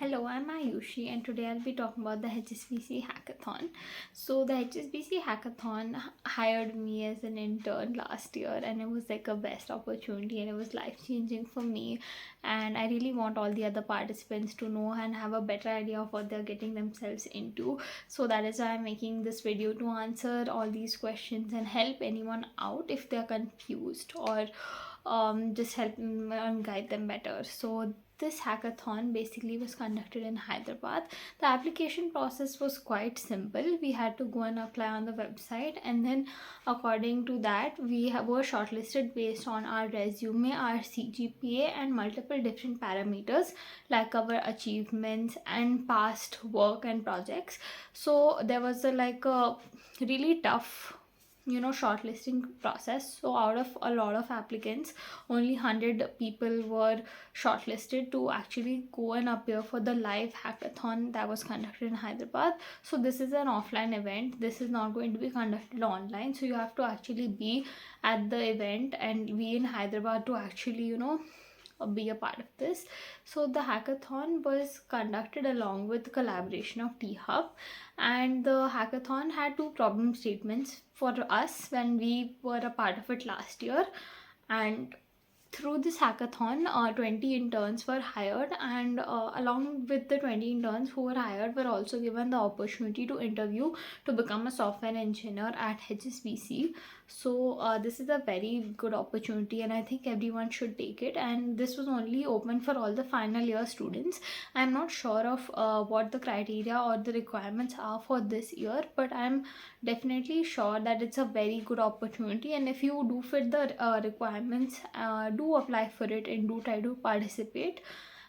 Hello, I'm Ayushi, and today I'll be talking about the HSBC Hackathon. So, the HSBC Hackathon hired me as an intern last year, and it was like a best opportunity, and it was life changing for me. And I really want all the other participants to know and have a better idea of what they're getting themselves into. So, that is why I'm making this video to answer all these questions and help anyone out if they're confused or just help them and guide them better. So this hackathon basically was conducted in Hyderabad. The application process was quite simple. We had to go and apply on the website, and then according to that we were shortlisted based on our resume, our CGPA, and multiple different parameters like our achievements and past work and projects. So there was a really tough shortlisting process. So out of a lot of applicants, only 100 people were shortlisted to actually go and appear for the live hackathon that was conducted in Hyderabad. So this is an offline event. This is not going to be conducted online, so you have to actually be at the event and be in Hyderabad to actually be a part of this. So the hackathon was conducted along with collaboration of T-Hub, and the hackathon had two problem statements for us when we were a part of it last year. And through this hackathon, 20 interns were hired, and along with the 20 interns who were hired were also given the opportunity to interview to become a software engineer at HSBC. So this is a very good opportunity, and I think everyone should take it. And this was only open for all the final year students. I'm not sure of what the criteria or the requirements are for this year, but I'm definitely sure that it's a very good opportunity, and if you do fit the requirements, do apply for it and do try to participate.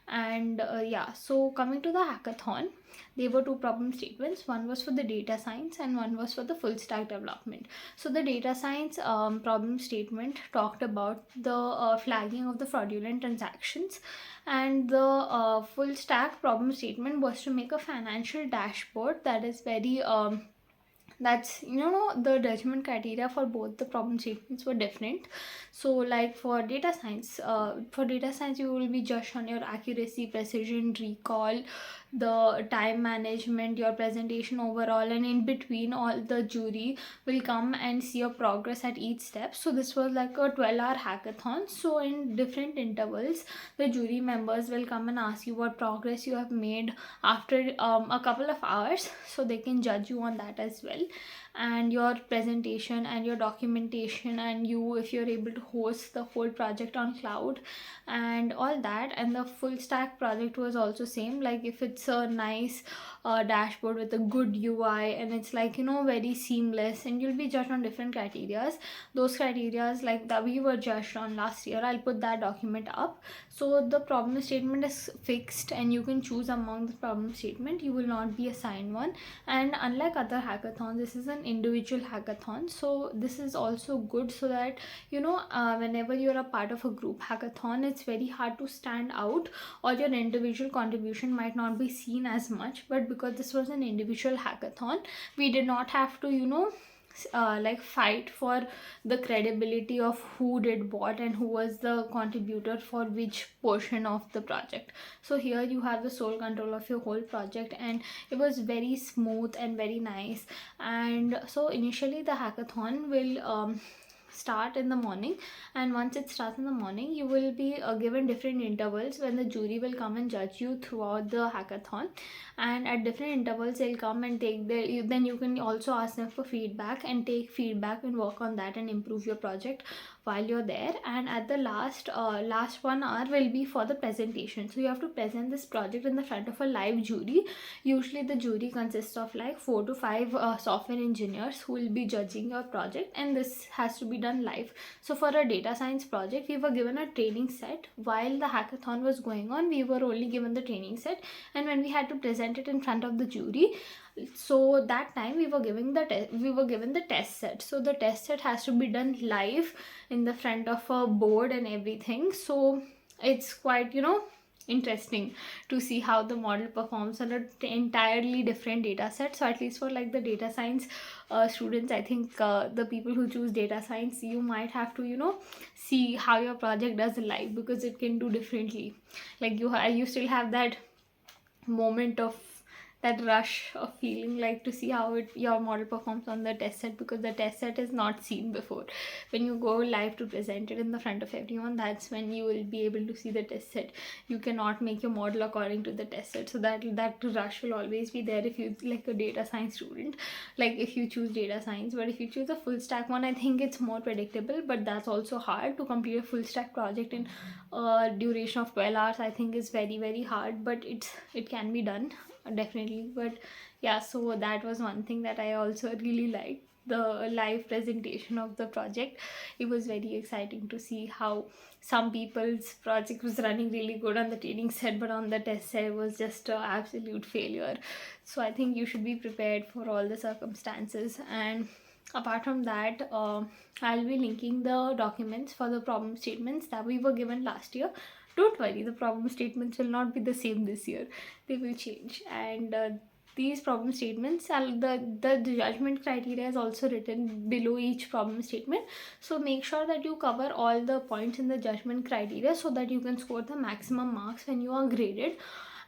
And yeah, so coming to the hackathon, there were two problem statements. One was for the data science and one was for the full stack development. So the data science problem statement talked about the flagging of the fraudulent transactions, and the full stack problem statement was to make a financial dashboard that is very that's the judgment criteria for both the problem statements were different. So like for data science, you will be judged on your accuracy, precision, recall, the time management, your presentation overall, and in between all the jury will come and see your progress at each step. So this was like a 12-hour hackathon. So in different intervals, the jury members will come and ask you what progress you have made after a couple of hours, so they can judge you on that as well, and your presentation and your documentation, and you if you're able to host the whole project on cloud and all that. And the full stack project was also same, like if it's a nice dashboard with a good UI and it's like very seamless, and you'll be judged on different criterias. Those criterias like that we were judged on last year, I'll put that document up. So the problem statement is fixed and you can choose among the problem statement, you will not be assigned one. And unlike other hackathons, this is an individual hackathon, so this is also good, so that whenever you're a part of a group hackathon, it's very hard to stand out, or your individual contribution might not be seen as much. But because this was an individual hackathon, we did not have to fight for the credibility of who did what and who was the contributor for which portion of the project. So here you have the sole control of your whole project, and it was very smooth and very nice. And so initially the hackathon will start in the morning, and once it starts in the morning, you will be given different intervals when the jury will come and judge you throughout the hackathon. And at different intervals they'll come and take then you can also ask them for feedback and take feedback and work on that and improve your project while you're there. And at the last 1 hour will be for the presentation. So you have to present this project in the front of a live jury. Usually the jury consists of like 4 to 5 software engineers who will be judging your project, and this has to be done live. So for a data science project, we were given a training set. While the hackathon was going on, we were only given the training set, and when we had to present it in front of the jury, so that time we were given the test set. So the test set has to be done live in the front of a board and everything. So it's quite interesting to see how the model performs on an entirely different data set. So at least for like the data science students, I think the people who choose data science, you might have to see how your project does live, because it can do differently. Like you still have that moment of that rush of feeling, like to see how your model performs on the test set, because the test set is not seen before. When you go live to present it in the front of everyone, that's when you will be able to see the test set. You cannot make your model according to the test set, so that rush will always be there if you like a data science student, like if you choose data science. But if you choose a full stack one, I think it's more predictable, but that's also hard to complete a full stack project in a duration of 12 hours. I think is very very hard, but it can be done, definitely. But yeah, so that was one thing that I also really liked, the live presentation of the project. It was very exciting to see how some people's project was running really good on the training set, but on the test set it was just an absolute failure. So I think you should be prepared for all the circumstances. And apart from that, I'll be linking the documents for the problem statements that we were given last year. Don't worry, the problem statements will not be the same this year, they will change. And these problem statements are the judgment criteria is also written below each problem statement. So make sure that you cover all the points in the judgment criteria so that you can score the maximum marks when you are graded.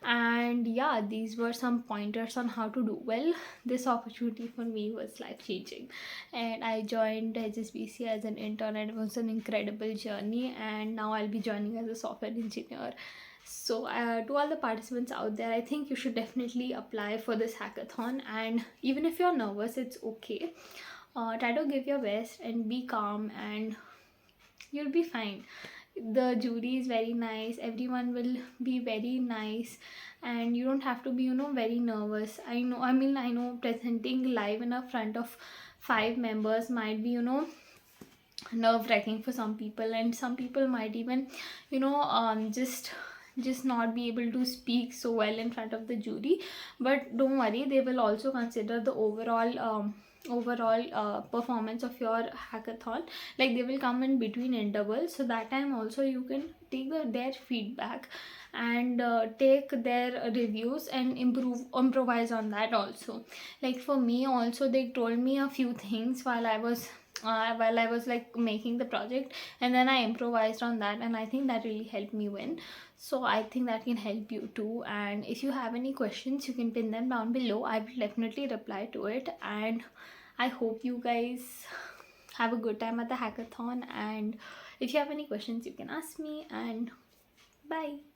And yeah, these were some pointers on how to do well. This opportunity for me was life changing, and I joined HSBC as an intern, and it was an incredible journey. And now I'll be joining as a software engineer. So to all the participants out there, I think you should definitely apply for this hackathon. And even if you're nervous, it's okay. Try to give your best and be calm, and you'll be fine. The jury is very nice, everyone will be very nice, and you don't have to be, very nervous. I know presenting live in a front of 5 members might be, nerve wracking for some people, and some people might even, just not be able to speak so well in front of the jury. But don't worry, they will also consider the overall performance of your hackathon. Like, they will come in between intervals, so that time also you can take their feedback and take their reviews and improvise on that also. Like, for me also, they told me a few things while I was like making the project, and then I improvised on that, and I think that really helped me win. So I think that can help you too. And if you have any questions, you can pin them down below. I will definitely reply to it. And I hope you guys have a good time at the hackathon. And if you have any questions, you can ask me. And bye.